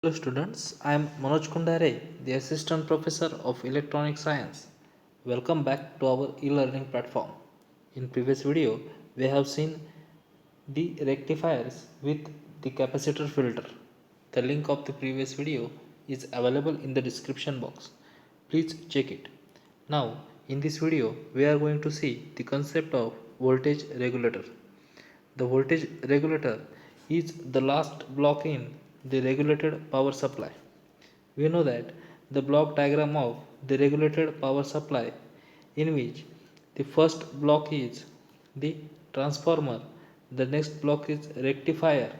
Hello students, I am Manoj Kundare, the Assistant Professor of Electronic Science. Welcome back to our e-learning platform. In previous video, we have seen the rectifiers with the capacitor filter. The link of the previous video is available in the description box. Please check it. Now, in this video, we are going to see the concept of voltage regulator. The voltage regulator is the last block in the regulated power supply. We know that the block diagram of the regulated power supply, in which the first block is the transformer, the next block is rectifier,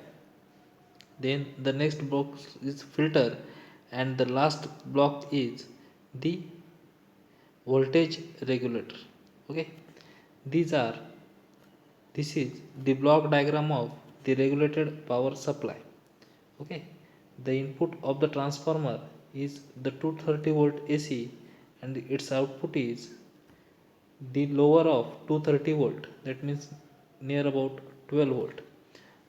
then the next block is filter, and the last block is the voltage regulator. Okay, these are this is the block diagram of the regulated power supply. Okay, the input of the transformer is the 230 volt AC and its output is the lower of 230 volt, that means near about 12 volt.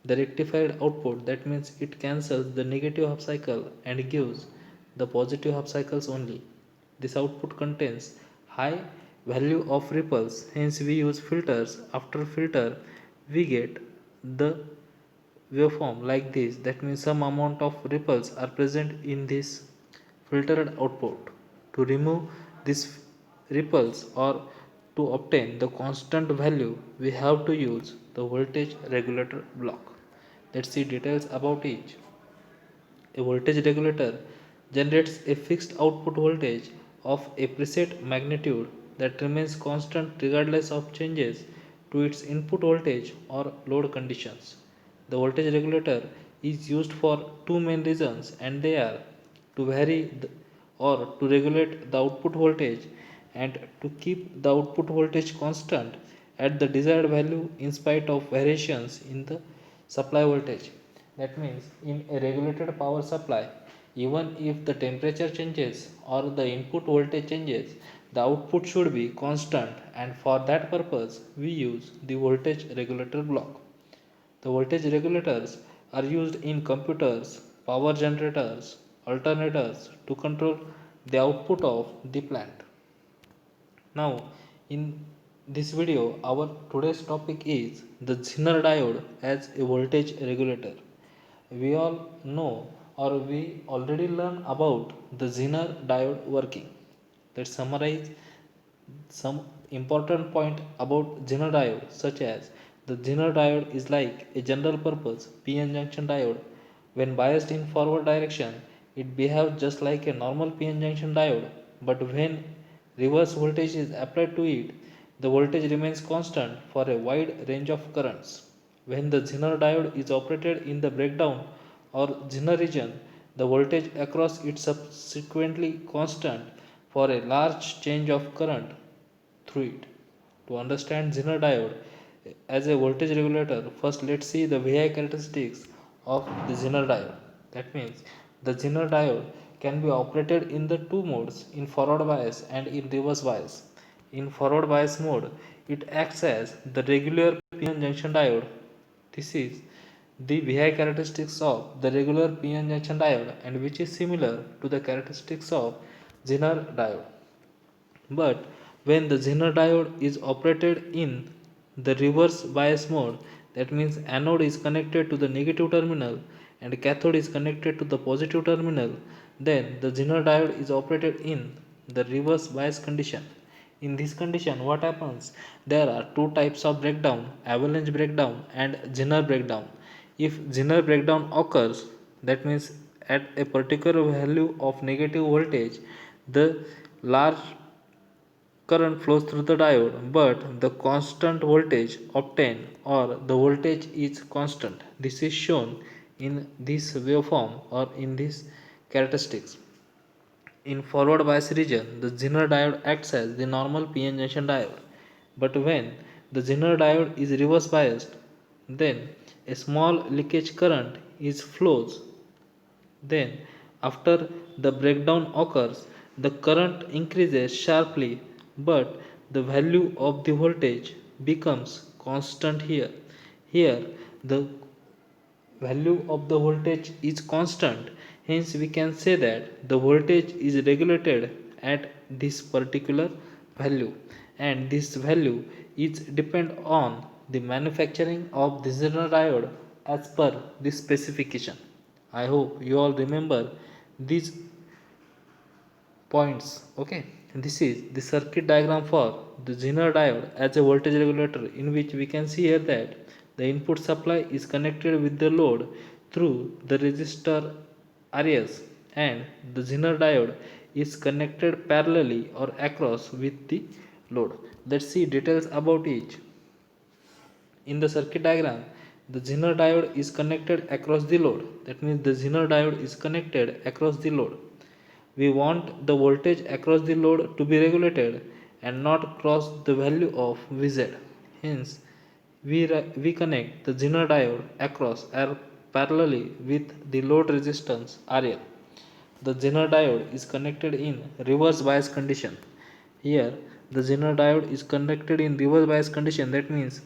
The rectified output, that means it cancels the negative half cycle and gives the positive half cycles only. This output contains high value of ripples, hence we use filters. After filter we get the waveform like this, that means some amount of ripples are present in this filtered output. To remove these ripples or to obtain the constant value, we have to use the voltage regulator block. Let's see details about each. A voltage regulator generates a fixed output voltage of a preset magnitude that remains constant regardless of changes to its input voltage or load conditions. The voltage regulator is used for two main reasons, and they are to vary or to regulate the output voltage and to keep the output voltage constant at the desired value in spite of variations in the supply voltage. That means in a regulated power supply, even if the temperature changes or the input voltage changes, the output should be constant, and for that purpose we use the voltage regulator block. The voltage regulators are used in computers, power generators, alternators to control the output of the plant. Now, in this video, our today's topic is the Zener diode as a voltage regulator. We all know or we already learned about the Zener diode working. Let's summarize some important point about Zener diode, such as the Zener diode is like a general purpose PN junction diode. When biased in forward direction, it behaves just like a normal PN junction diode, but when reverse voltage is applied to it, the voltage remains constant for a wide range of currents. When the Zener diode is operated in the breakdown or Zener region, the voltage across it subsequently constant for a large change of current through it. To understand Zener diode as a voltage regulator, first let's see the VI characteristics of the Zener diode. That means the Zener diode can be operated in the two modes, in forward bias and in reverse bias. In forward bias mode, it acts as the regular PN junction diode. This is the VI characteristics of the regular PN junction diode, and which is similar to the characteristics of Zener diode. But when the Zener diode is operated in the reverse bias mode, that means anode is connected to the negative terminal and cathode is connected to the positive terminal, then the Zener diode is operated in the reverse bias condition. In this condition, what happens? There are two types of breakdown: avalanche breakdown and Zener breakdown. If Zener breakdown occurs, that means at a particular value of negative voltage, the large current flows through the diode, but the constant voltage obtained or the voltage is constant. This is shown in this waveform or in these characteristics. In forward bias region, the Zener diode acts as the normal PN junction diode, but when the Zener diode is reverse biased, then a small leakage current is flows. Then, after the breakdown occurs, the current increases sharply, but the value of the voltage becomes constant here. Here, the value of the voltage is constant. Hence, we can say that the voltage is regulated at this particular value, and this value is depend on the manufacturing of the Zener diode as per this specification. I hope you all remember these points. Okay, this is the circuit diagram for the Zener diode as a voltage regulator, in which we can see here that the input supply is connected with the load through the resistor Rs, and the Zener diode is connected parallelly or across with the load. Let's see details about each. In the circuit diagram, the Zener diode is connected across the load. That means the Zener diode is connected across the load. We want the voltage across the load to be regulated and not cross the value of Vz. Hence, we connect the Zener diode across or parallelly with the load resistance RL. The Zener diode is connected in reverse bias condition. Here, the Zener diode is connected in reverse bias condition. That means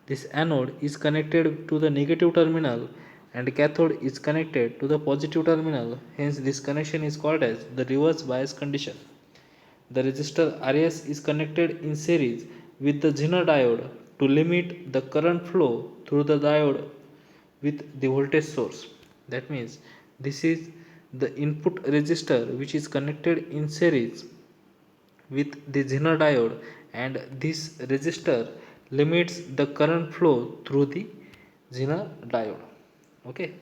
this anode is connected to the negative terminal and cathode is connected to the positive terminal. Hence, this connection is called as the reverse bias condition. The resistor Rs is connected in series with the Zener diode to limit the current flow through the diode with the voltage source. That means this is the input resistor which is connected in series with the Zener diode, and this resistor limits the current flow through the Zener diode. Okay,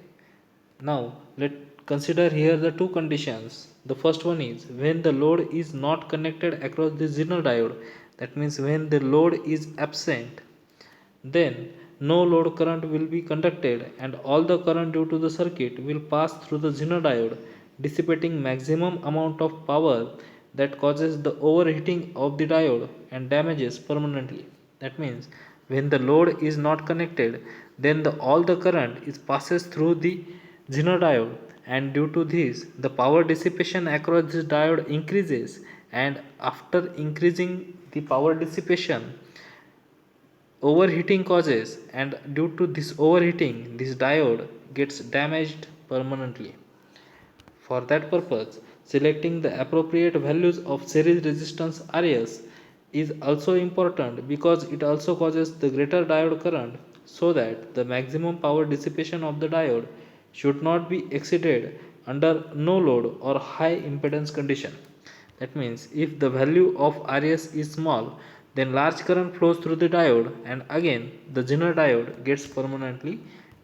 now let's consider here the two conditions. The first one is when the load is not connected across the Zener diode. That means when the load is absent, then no load current will be conducted and all the current due to the circuit will pass through the Zener diode, dissipating maximum amount of power that causes the overheating of the diode and damages permanently. That means when the load is not connected, then all the current is passes through the Zener diode, and due to this the power dissipation across this diode increases, and after increasing the power dissipation, overheating causes, and due to this overheating this diode gets damaged permanently. For that purpose, selecting the appropriate values of series resistance Rs is also important, because it also causes the greater diode current, so that the maximum power dissipation of the diode should not be exceeded under no load or high impedance condition. That means if the value of Rs is small, then large current flows through the diode, and again the Zener diode gets permanently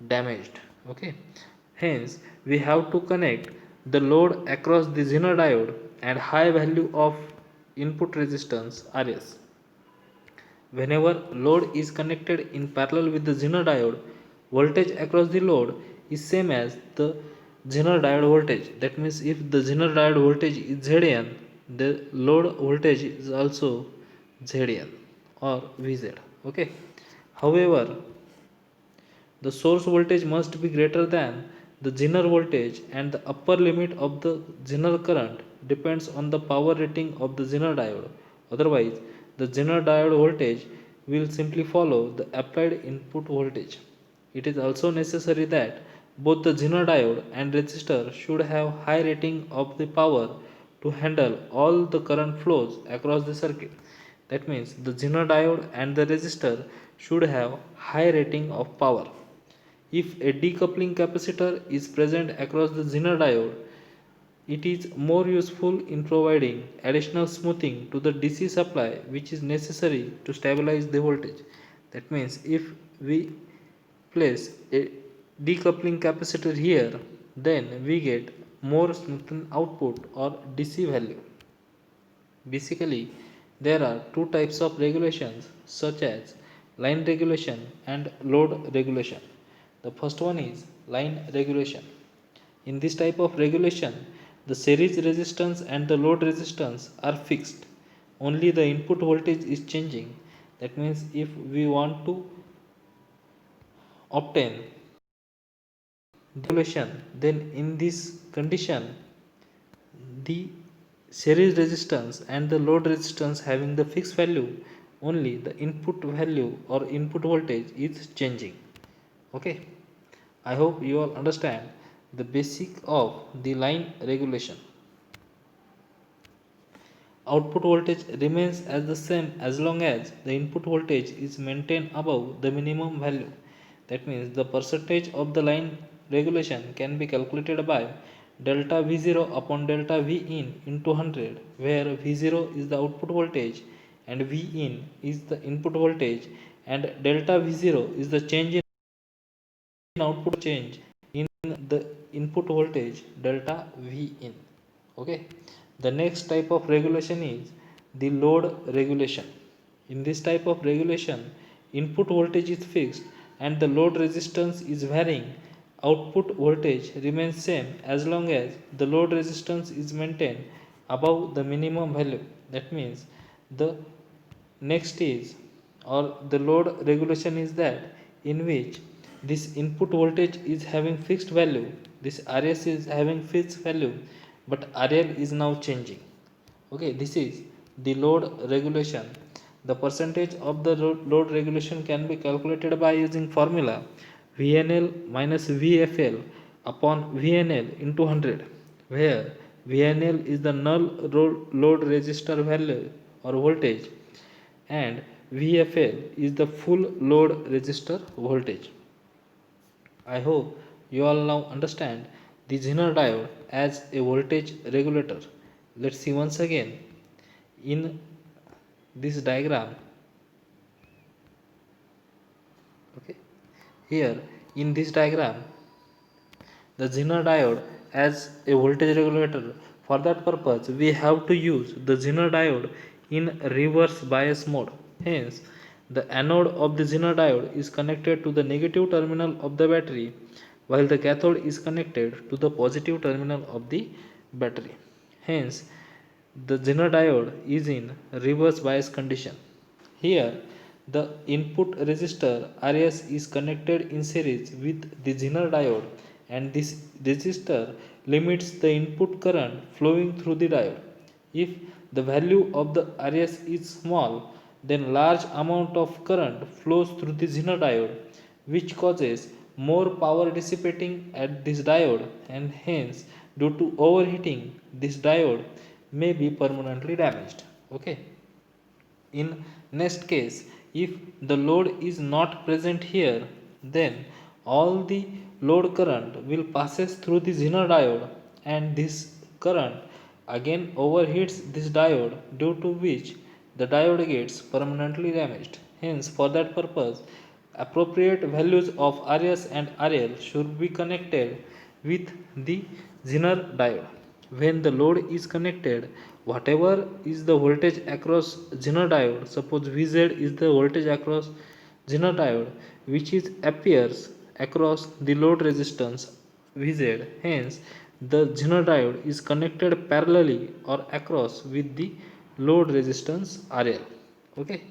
damaged. Okay. Hence, we have to connect the load across the Zener diode and high value of input resistance Rs. Whenever load is connected in parallel with the Zener diode, voltage across the load is same as the Zener diode voltage. That means if the Zener diode voltage is Zn, the load voltage is also Zn or Vz. Okay. However, the source voltage must be greater than the Zener voltage, and the upper limit of the Zener current depends on the power rating of the Zener diode. Otherwise, the Zener diode voltage will simply follow the applied input voltage. It is also necessary that both the Zener diode and resistor should have high rating of the power to handle all the current flows across the circuit. That means the Zener diode and the resistor should have high rating of power. If a decoupling capacitor is present across the Zener diode, it is more useful in providing additional smoothing to the DC supply, which is necessary to stabilize the voltage. That means if we place a decoupling capacitor here, then we get more smoothened output or DC value. Basically, there are two types of regulations, such as line regulation and load regulation. The first one is line regulation. In this type of regulation, the series resistance and the load resistance are fixed. Only the input voltage is changing. That means if we want to obtain regulation, then in this condition, the series resistance and the load resistance having the fixed value, only the input value or input voltage is changing. Okay. I hope you all understand the basic of the line regulation. Output voltage remains as the same as long as the input voltage is maintained above the minimum value. That means the percentage of the line regulation can be calculated by delta V0 upon delta V in into 100, where V0 is the output voltage and V in is the input voltage, and delta V0 is the change in output change in the input voltage delta V in. Okay, the next type of regulation is the load regulation. In this type of regulation, input voltage is fixed and the load resistance is varying. Output voltage remains same as long as the load resistance is maintained above the minimum value. That means the next is, or the load regulation is that in which this input voltage is having fixed value, this RS is having fixed value, but RL is now changing. Okay, this is the load regulation. The percentage of the load regulation can be calculated by using formula VNL minus VFL upon VNL into 100, where VNL is the null load resistor value or voltage and VFL is the full load resistor voltage. I hope you all now understand the Zener diode as a voltage regulator. Let's see once again in this diagram. Okay, here in this diagram, the Zener diode as a voltage regulator. For that purpose, we have to use the Zener diode in reverse bias mode. Hence, the anode of the Zener diode is connected to the negative terminal of the battery, while the cathode is connected to the positive terminal of the battery. Hence, the Zener diode is in reverse bias condition. Here, the input resistor RS is connected in series with the Zener diode, and this resistor limits the input current flowing through the diode. If the value of the RS is small, then large amount of current flows through the Zener diode, which causes more power dissipating at this diode, and hence due to overheating this diode may be permanently damaged. Okay, in next case, if the load is not present here, then all the load current will passes through the Zener diode, and this current again overheats this diode, due to which the diode gets permanently damaged. Hence, for that purpose, appropriate values of RS and RL should be connected with the Zener diode. When the load is connected, whatever is the voltage across Zener diode, suppose Vz is the voltage across Zener diode, which is appears across the load resistance Vz. Hence, the Zener diode is connected parallelly or across with the load resistance RL. Okay,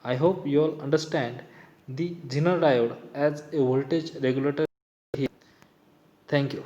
I hope you all understand the Zener diode as a voltage regulator here. Thank you.